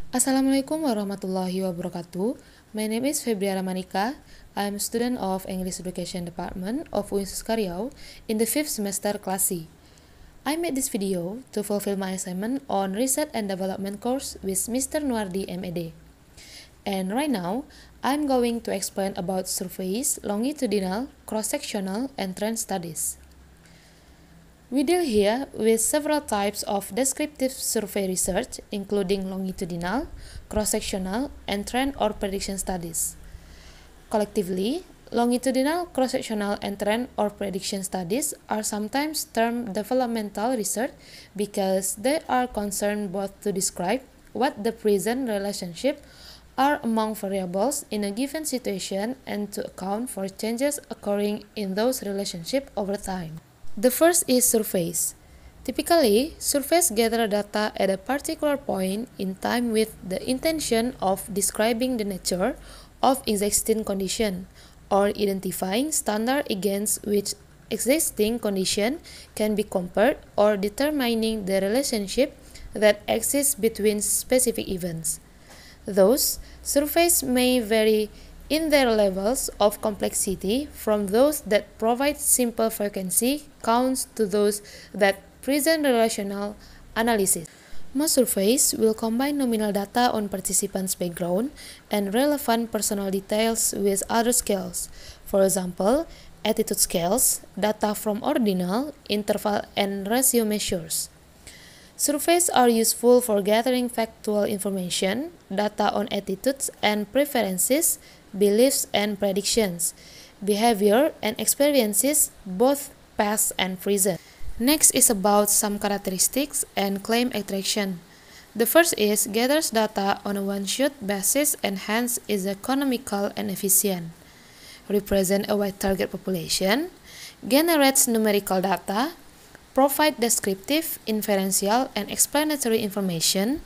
Assalamualaikum warahmatullahi wabarakatuh. My name is Febriana Manika. I am a student of English Education Department of UINSUS Karyau in the 5th semester Class C. I made this video to fulfill my assignment on Research and Development course with Mr. Nuardi MED. And right now, I'm going to explain about surveys, longitudinal, cross-sectional, and trend studies. We deal here with several types of descriptive survey research, including longitudinal, cross-sectional, and trend or prediction studies. Collectively, longitudinal, cross-sectional, and trend or prediction studies are sometimes termed developmental research because they are concerned both to describe what the present relationship are among variables in a given situation and to account for changes occurring in those relationships over time. The first is surveys. Typically, surveys gather data at a particular point in time with the intention of describing the nature of existing condition or identifying standard against which existing condition can be compared or determining the relationship that exists between specific events. Thus, surveys may vary in their levels of complexity from those that provide simple frequency counts to those that present relational analysis. Most surveys will combine nominal data on participants' background and relevant personal details with other scales. For example, attitude scales, data from ordinal, interval, and ratio measures. Surveys are useful for gathering factual information, data on attitudes and preferences, beliefs and predictions, behavior and experiences, both past and present. Next is about some characteristics and claim attraction. The first is gathers data on a one-shot basis and hence is economical and efficient. Represent a wide target population, generates numerical data, provide descriptive, inferential, and explanatory information,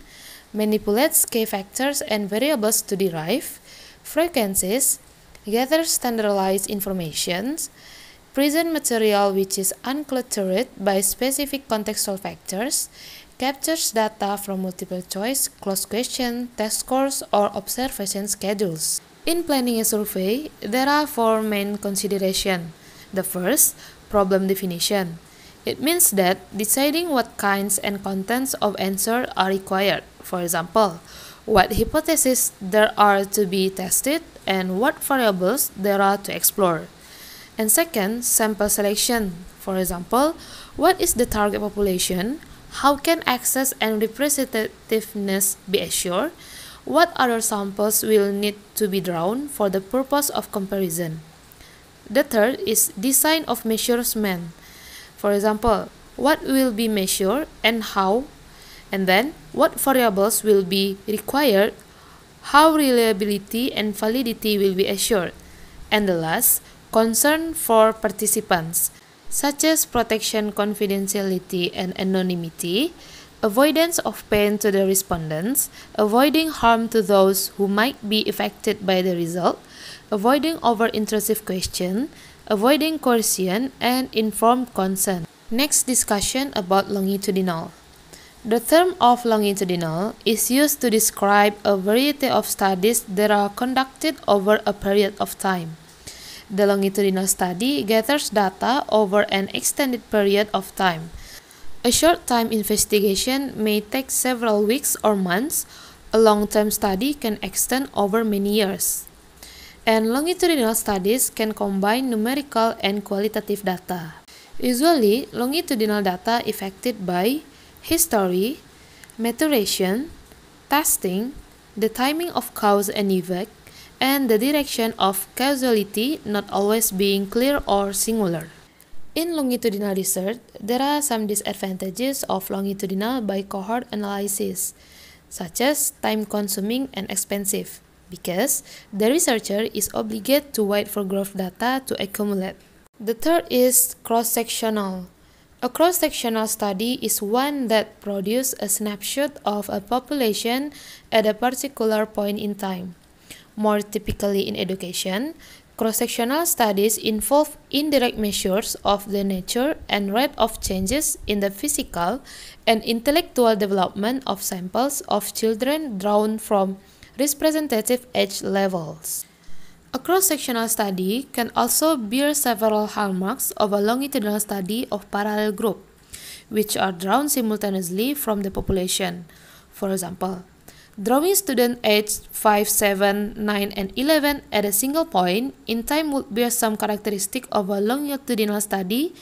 manipulates key factors and variables to derive, frequencies, gathers standardized information, present material which is uncluttered by specific contextual factors, captures data from multiple choice, closed question, test scores, or observation schedules. In planning a survey, there are four main considerations. The first, problem definition. It means that deciding what kinds and contents of answer are required. For example, what hypotheses there are to be tested and what variables there are to explore. And second, sample selection. For example, what is the target population? How can access and representativeness be assured? What other samples will need to be drawn for the purpose of comparison? The third is design of measurement. For example, what will be measured and how? And then, what variables will be required? How reliability and validity will be assured? And the last, concern for participants, such as protection, confidentiality, and anonymity, avoidance of pain to the respondents, avoiding harm to those who might be affected by the result, avoiding over-intrusive question, avoiding coercion, and informed consent. Next, discussion about longitudinal. The term of longitudinal is used to describe a variety of studies that are conducted over a period of time. The longitudinal study gathers data over an extended period of time. A short-time investigation may take several weeks or months. A long-term study can extend over many years. And longitudinal studies can combine numerical and qualitative data. Usually, longitudinal data affected by history, maturation, testing, the timing of cause and effect, and the direction of causality not always being clear or singular. In longitudinal research, there are some disadvantages of longitudinal by cohort analysis, such as time-consuming and expensive, because the researcher is obligated to wait for growth data to accumulate. The third is cross-sectional. A cross-sectional study is one that produces a snapshot of a population at a particular point in time. More typically in education, cross-sectional studies involve indirect measures of the nature and rate of changes in the physical and intellectual development of samples of children drawn from representative age levels. A cross-sectional study can also bear several hallmarks of a longitudinal study of parallel group, which are drawn simultaneously from the population. For example, drawing students aged 5, 7, 9, and 11 at a single point in time would bear some characteristic of a longitudinal study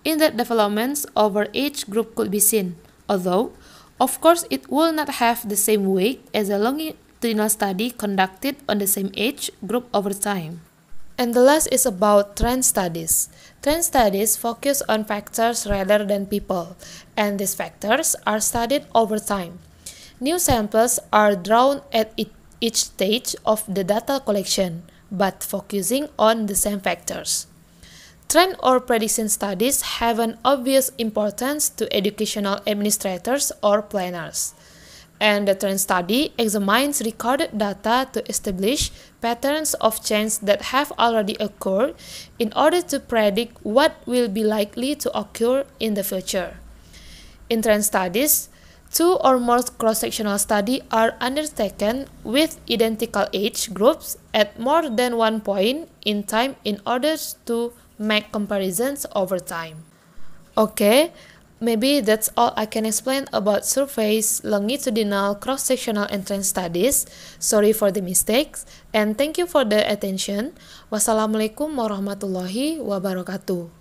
in that developments over age group could be seen, although, of course, it will not have the same weight as a longitudinal study conducted on the same age group over time. And the last is about trend studies. Trend studies focus on factors rather than people, and these factors are studied over time. New samples are drawn at each stage of the data collection, but focusing on the same factors. Trend or prediction studies have an obvious importance to educational administrators or planners. And the trend study examines recorded data to establish patterns of change that have already occurred in order to predict what will be likely to occur in the future. In trend studies, 2 or more cross-sectional studies are undertaken with identical age groups at more than one point in time in order to make comparisons over time. Okay, maybe that's all I can explain about surveys, longitudinal, cross-sectional, and trend studies. Sorry for the mistakes, and thank you for the attention. Wassalamualaikum warahmatullahi wabarakatuh.